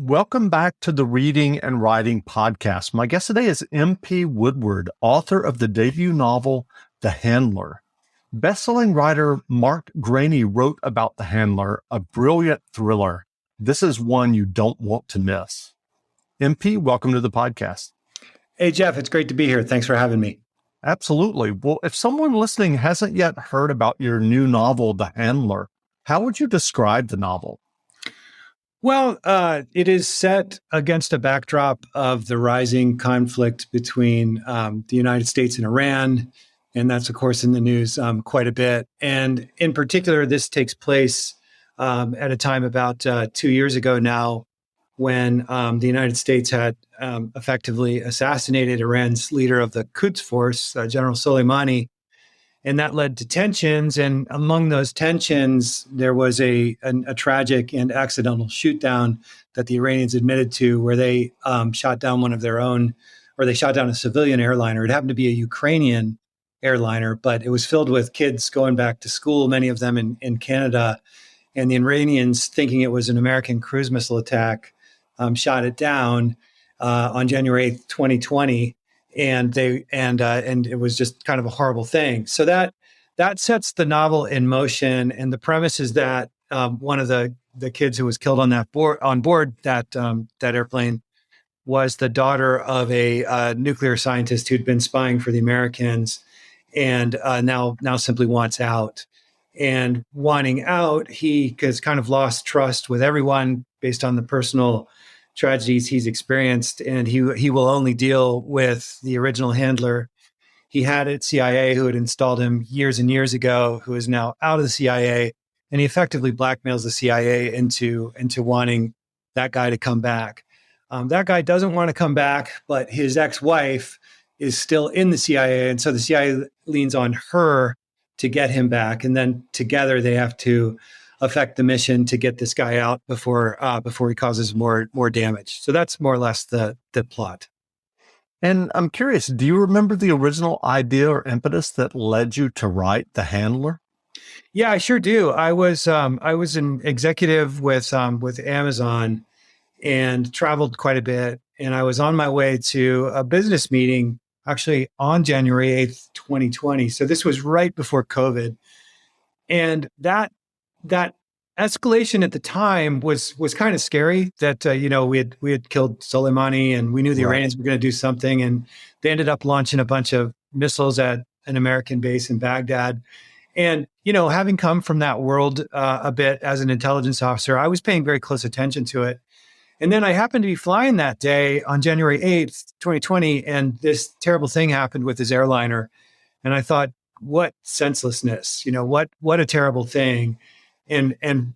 Welcome back to the Reading and Writing Podcast. My guest today is M.P. Woodward, author of the debut novel, The Handler. Best-selling writer Mark Graney wrote about The Handler, a brilliant thriller. This is one you don't want to miss. MP, welcome to the podcast. Hey, Jeff, it's great to be here. Thanks for having me. Absolutely. Well, if someone listening hasn't yet heard about your new novel, The Handler, how would you describe the novel? Well, it is set against a backdrop of the rising conflict between the United States and Iran. And that's, of course, in the news quite a bit. And in particular, this takes place at a time about 2 years ago now, when the United States had effectively assassinated Iran's leader of the Quds Force, General Soleimani. And that led to tensions. And among those tensions, there was a tragic and accidental shoot down that the Iranians admitted to, where they shot down one of their own, or they shot down a civilian airliner. It happened to be a Ukrainian airliner, but it was filled with kids going back to school, many of them in Canada. And the Iranians, thinking it was an American cruise missile attack, shot it down on January 8th, 2020. And it was just kind of a horrible thing. So that sets the novel in motion. And the premise is that one of the kids who was killed on board that airplane was the daughter of a nuclear scientist who'd been spying for the Americans, and now simply wants out. And wanting out, he has kind of lost trust with everyone based on the personal tragedies he's experienced, and he will only deal with the original handler he had at CIA, who had installed him years and years ago, who is now out of the CIA, and he effectively blackmails the CIA into wanting that guy to come back. That guy doesn't want to come back, but his ex-wife is still in the CIA, and so the CIA leans on her to get him back, and then together they have to affect the mission to get this guy out before he causes more damage. So that's more or less the plot. And I'm curious, do you remember the original idea or impetus that led you to write The Handler? Yeah, I sure do. I was an executive with Amazon and traveled quite a bit. And I was on my way to a business meeting actually on January 8th, 2020. So this was right before COVID. And that escalation at the time was kind of scary. That we had killed Soleimani, and we knew the Iranians were going to do something, and they ended up launching a bunch of missiles at an American base in Baghdad. And having come from that world a bit as an intelligence officer, I was paying very close attention to it. And then I happened to be flying that day on January 8th, 2020, and this terrible thing happened with his airliner. And I thought, what senselessness, what a terrible thing. And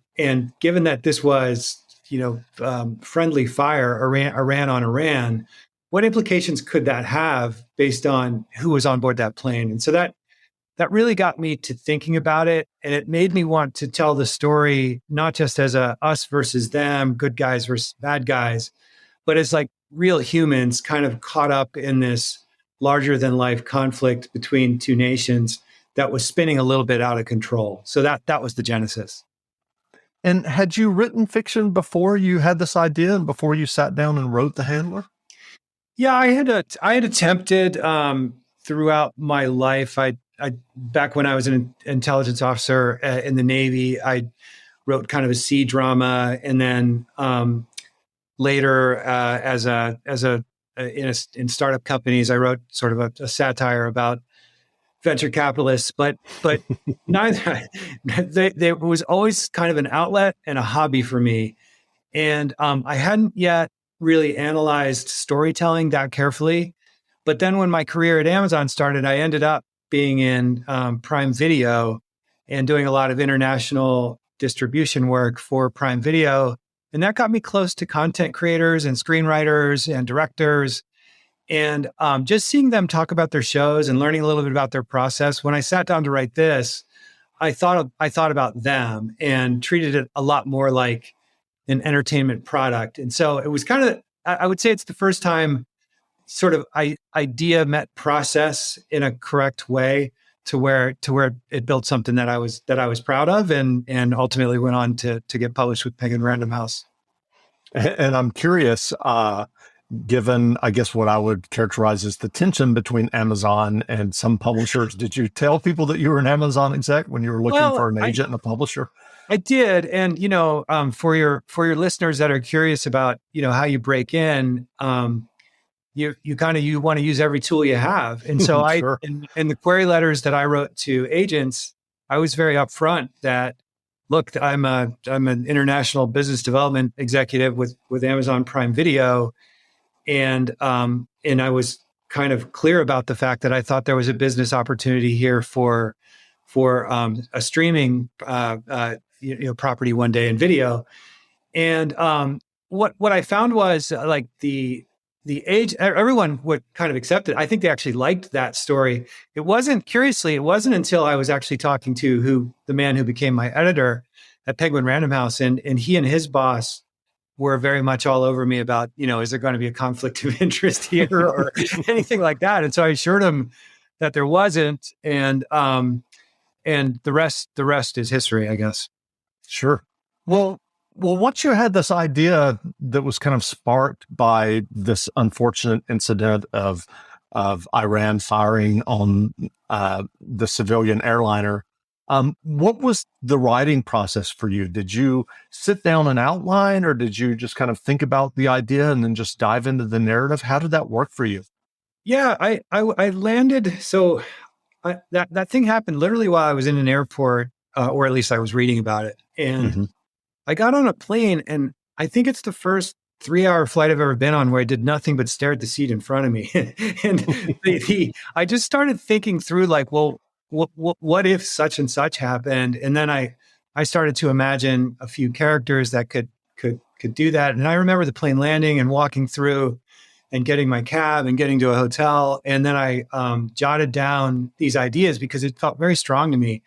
given that this was, friendly fire, Iran on Iran, what implications could that have based on who was on board that plane? And so that really got me to thinking about it. And it made me want to tell the story, not just as a us versus them, good guys versus bad guys, but as like real humans kind of caught up in this larger than life conflict between two nations that was spinning a little bit out of control. So that was the genesis. And had you written fiction before you had this idea and before you sat down and wrote The Handler? Yeah, I had attempted throughout my life. I back when I was an intelligence officer in the Navy, I wrote kind of a sea drama, and then later in startup companies, I wrote sort of a satire about venture capitalists, but neither. There was always kind of an outlet and a hobby for me, and I hadn't yet really analyzed storytelling that carefully. But then when my career at Amazon started, I ended up being in Prime Video and doing a lot of international distribution work for Prime Video, and that got me close to content creators and screenwriters and directors. And just seeing them talk about their shows and learning a little bit about their process. When I sat down to write this, I thought about them and treated it a lot more like an entertainment product. And so it was kind of, I would say it's the first time sort of idea met process in a correct way to where it built something that I was proud of, and ultimately went on to get published with Penguin Random House. And I'm curious, given, I guess, what I would characterize as the tension between Amazon and some publishers, did you tell people that you were an Amazon exec when you were looking Well, for an agent and a publisher? I did, and for your listeners that are curious about how you break in, you want to use every tool you have, and so Sure. in the query letters that I wrote to agents, I was very upfront that look, I'm an international business development executive with Amazon Prime Video, and I was kind of clear about the fact that I thought there was a business opportunity here for a streaming property one day in video. And what I found was like the age everyone would kind of accept it. I think they actually liked that story. It wasn't until I was actually talking to the man who became my editor at Penguin Random House, and he and his boss were very much all over me about, is there going to be a conflict of interest here or anything like that? And so I assured him that there wasn't. And the rest is history, I guess. Sure. Well, once you had this idea that was kind of sparked by this unfortunate incident of Iran firing on the civilian airliner, what was the writing process for you? Did you sit down and outline, or did you just kind of think about the idea and then just dive into the narrative? How did that work for you? Yeah, I landed. So that thing happened literally while I was in an airport, or at least I was reading about it. And Mhm. I got on a plane, and I think it's the first 3-hour flight I've ever been on where I did nothing but stare at the seat in front of me. And I just started thinking through like, well, what if such and such happened? And then I started to imagine a few characters that could do that. And I remember the plane landing and walking through and getting my cab and getting to a hotel. And then I jotted down these ideas because it felt very strong to me.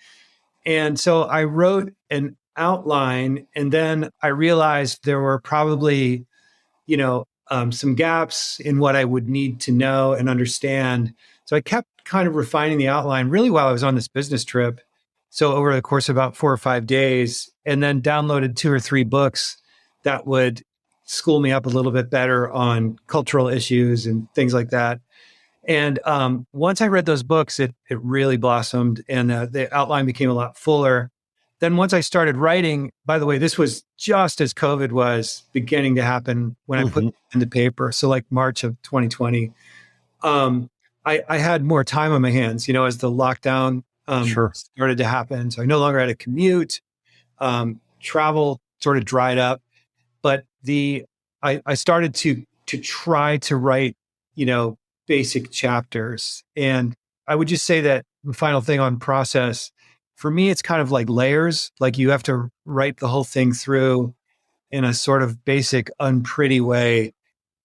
And so I wrote an outline, and then I realized there were probably, some gaps in what I would need to know and understand. So I kept kind of refining the outline really while I was on this business trip. So over the course of about 4 or 5 days, and then downloaded 2 or 3 books that would school me up a little bit better on cultural issues and things like that. And once I read those books, it really blossomed, and the outline became a lot fuller. Then once I started writing, by the way, this was just as COVID was beginning to happen when I put Mhm. it into paper. So like March of 2020, I had more time on my hands, as the lockdown Sure. started to happen. So I no longer had a commute. Travel sort of dried up, but I started to try to write, basic chapters. And I would just say that the final thing on process, for me, it's kind of like layers. Like you have to write the whole thing through in a sort of basic, unpretty way,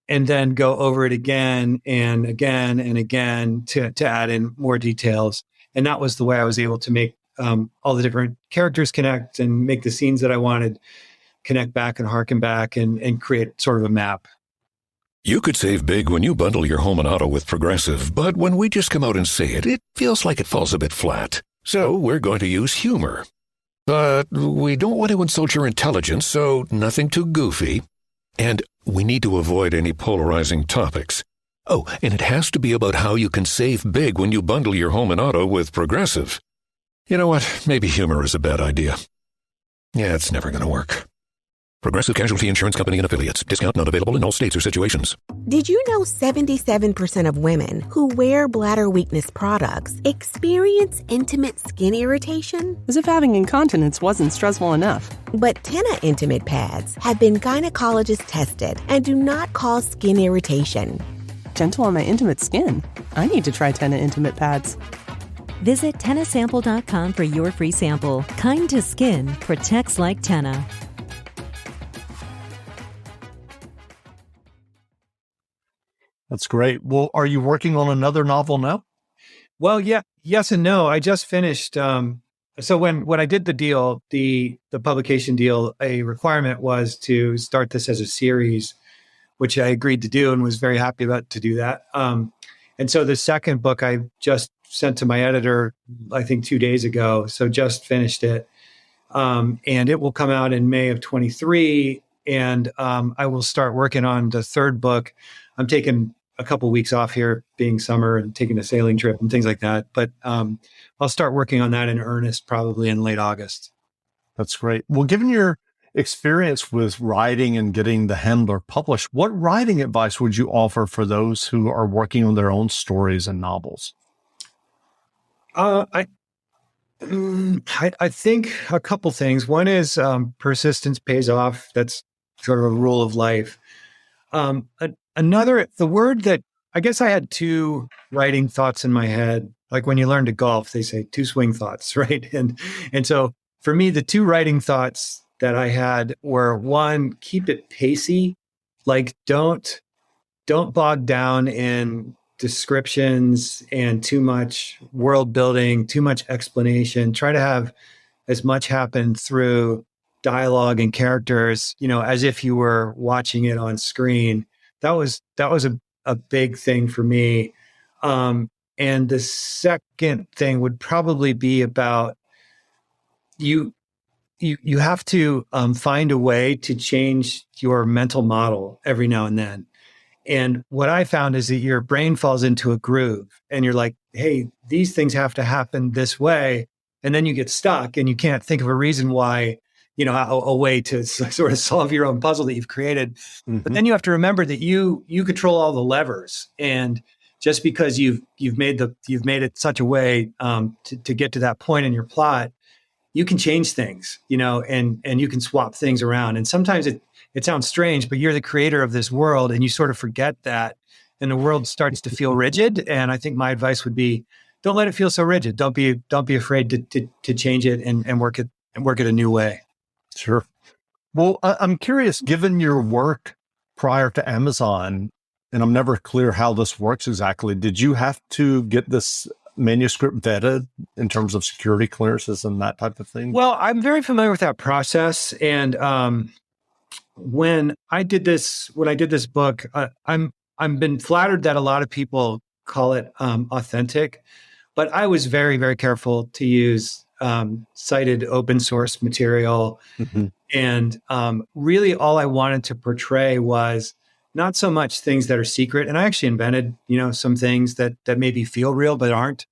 and then go over it again and again and again to add in more details. And that was the way I was able to make all the different characters connect and make the scenes that I wanted connect back and harken back and create sort of a map. You could save big when you bundle your home and auto with Progressive, but when we just come out and say it, it feels like it falls a bit flat. So we're going to use humor. But we don't want to insult your intelligence, so nothing too goofy. And we need to avoid any polarizing topics. Oh, and it has to be about how you can save big when you bundle your home and auto with Progressive. You know what? Maybe humor is a bad idea. Yeah, it's never going to work. Progressive Casualty Insurance Company and Affiliates. Discount not available in all states or situations. Did you know 77% of women who wear bladder weakness products experience intimate skin irritation? As if having incontinence wasn't stressful enough. But Tena Intimate Pads have been gynecologist tested and do not cause skin irritation. Gentle on my intimate skin. I need to try Tena Intimate Pads. Visit TenaSample.com for your free sample. Kind to skin, protects like Tena. That's great. Well, are you working on another novel now? Well, yeah, yes and no. I just finished. So when I did the deal, the publication deal, a requirement was to start this as a series, which I agreed to do and was very happy about to do that. And so the second book I just sent to my editor, I think 2 days ago. So just finished it. And it will come out in May of 23. and I will start working on the third book. I'm taking a couple weeks off here, being summer, and taking a sailing trip and things like that. But I'll start working on that in earnest probably in late August. That's great. Well, given your experience with writing and getting The Handler published, what writing advice would you offer for those who are working on their own stories and novels? I think a couple things. One is persistence pays off. That's sort of a rule of life. Another, the word that I guess I had two writing thoughts in my head. Like when you learn to golf, they say two swing thoughts, right? And so for me, the two writing thoughts that I had were, one, keep it pacey. Like don't bog down in descriptions and too much world building, too much explanation. Try to have as much happen through dialogue and characters, as if you were watching it on screen. That was a big thing for me. And the second thing would probably be about you have to find a way to change your mental model every now and then. And what I found is that your brain falls into a groove and you're like, hey, these things have to happen this way. And then you get stuck and you can't think of a reason why, a way to sort of solve your own puzzle that you've created. Mm-hmm. But then you have to remember that you control all the levers. And just because you've made it such a way to get to that point in your plot, you can change things, and you can swap things around. And sometimes it sounds strange, but you're the creator of this world and you sort of forget that, and the world starts to feel rigid. And I think my advice would be, don't let it feel so rigid. Don't be afraid to change it and work it a new way. Sure. Well, I'm curious, given your work prior to Amazon, and I'm never clear how this works exactly, did you have to get this manuscript vetted in terms of security clearances and that type of thing? Well, I'm very familiar with that process. And when I did this book, I'm been flattered that a lot of people call it authentic, but I was very, very careful to use cited open source material. Mm-hmm. And really all I wanted to portray was not so much things that are secret. And I actually invented, some things that maybe feel real, but aren't.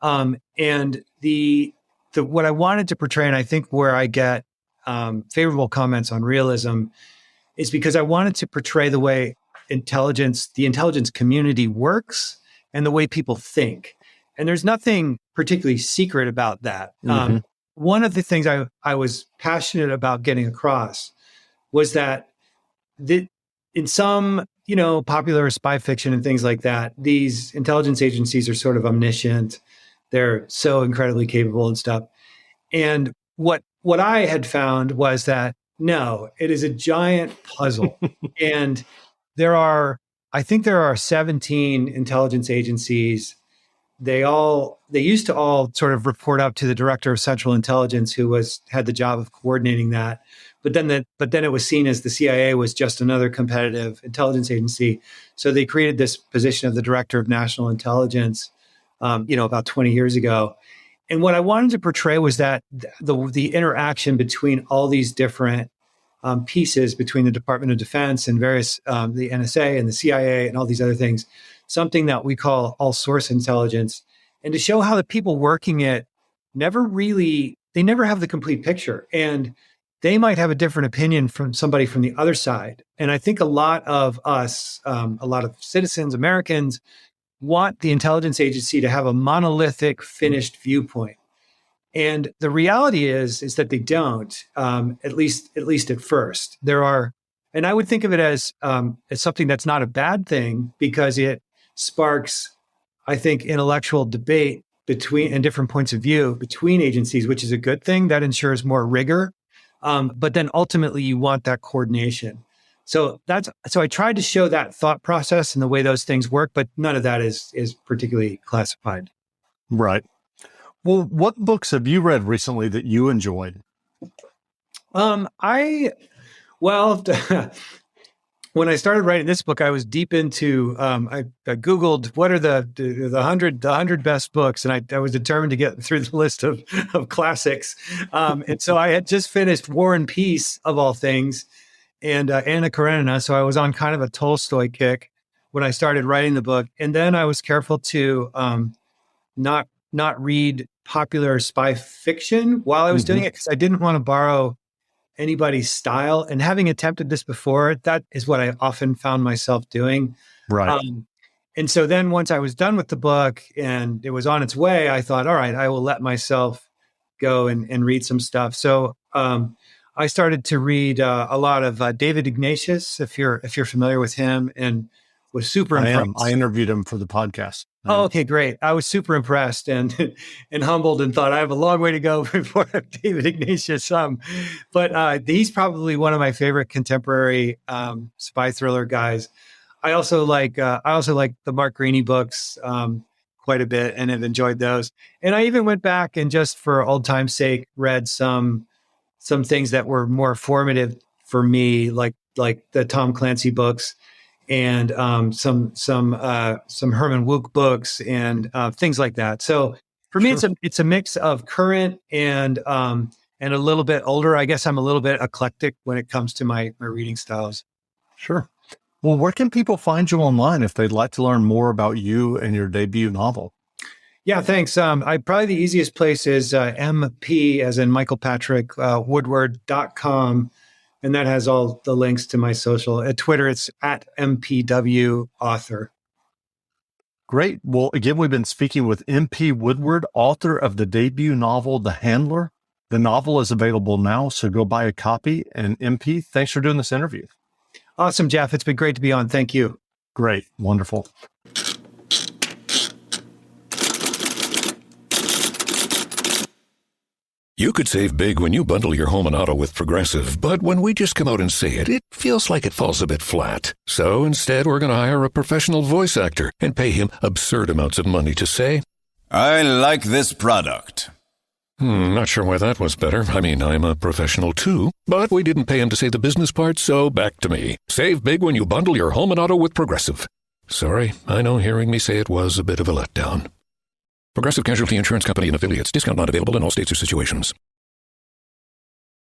And the what I wanted to portray, and I think where I get favorable comments on realism, is because I wanted to portray the way the intelligence community works and the way people think. And there's nothing particularly secret about that. Mm-hmm. One of the things I was passionate about getting across was that in some, popular spy fiction and things like that, these intelligence agencies are sort of omniscient. They're so incredibly capable and stuff. And what I had found was that, no, it is a giant puzzle. And I think there are 17 intelligence agencies. They used to all sort of report up to the director of central intelligence, who had the job of coordinating that. But then it was seen as the CIA was just another competitive intelligence agency. So they created this position of the director of national intelligence, about 20 years ago. And what I wanted to portray was that the interaction between all these different pieces, between the Department of Defense and various, the NSA and the CIA and all these other things, something that we call all source intelligence, and to show how the people working it never have the complete picture. And they might have a different opinion from somebody from the other side. And I think a lot of us, a lot of citizens, Americans, want the intelligence agency to have a monolithic, finished viewpoint. And the reality is that they don't, at least at first. There are, and I would think of it as something that's not a bad thing, because it sparks, I think, intellectual debate and different points of view between agencies, which is a good thing. That ensures more rigor. But then ultimately you want that coordination. So I tried to show that thought process and the way those things work, but none of that is particularly classified. Right. Well, what books have you read recently that you enjoyed? When I started writing this book, I was deep into, I Googled what are the 100 best books, and I was determined to get through the list of classics. And so I had just finished War and Peace, of all things. and Anna Karenina. So I was on kind of a Tolstoy kick when I started writing the book. And then I was careful to not read popular spy fiction while I was doing it, because I didn't want to borrow anybody's style. And having attempted this before, that is what I often found myself doing. Right. And so then once I was done with the book and it was on its way, I thought, all right, I will let myself go and read some stuff. So I started to read a lot of David Ignatius, if you're familiar with him, and was super impressed. I interviewed him for the podcast. Oh, okay, great. I was super impressed and humbled, and thought I have a long way to go before David Ignatius. But he's probably one of my favorite contemporary spy thriller guys. I also like the Mark Greaney books quite a bit, and have enjoyed those. And I even went back and, just for old time's sake, read some things that were more formative for me, like the Tom Clancy books, and some Herman Wouk books, and things like that. So for me, it's a mix of current and a little bit older. I guess I'm a little bit eclectic when it comes to my reading styles. Sure. Well, where can people find you online if they'd like to learn more about you and your debut novel? Yeah, thanks. Probably the easiest place is MP, as in Michael Patrick, Woodward.com. And that has all the links to my social. At Twitter, it's at MPW author. Great. Well, again, we've been speaking with MP Woodward, author of the debut novel, The Handler. The novel is available now, so go buy a copy. And MP, thanks for doing this interview. Awesome, Jeff. It's been great to be on. Thank you. Great. Wonderful. You could save big when you bundle your home and auto with Progressive, but when we just come out and say it, it feels like it falls a bit flat. So instead, we're going to hire a professional voice actor and pay him absurd amounts of money to say, "I like this product." Not sure why that was better. I mean, I'm a professional too, but we didn't pay him to say the business part, so back to me. Save big when you bundle your home and auto with Progressive. Sorry, I know hearing me say it was a bit of a letdown. Progressive Casualty Insurance Company and Affiliates. Discount not available in all states or situations.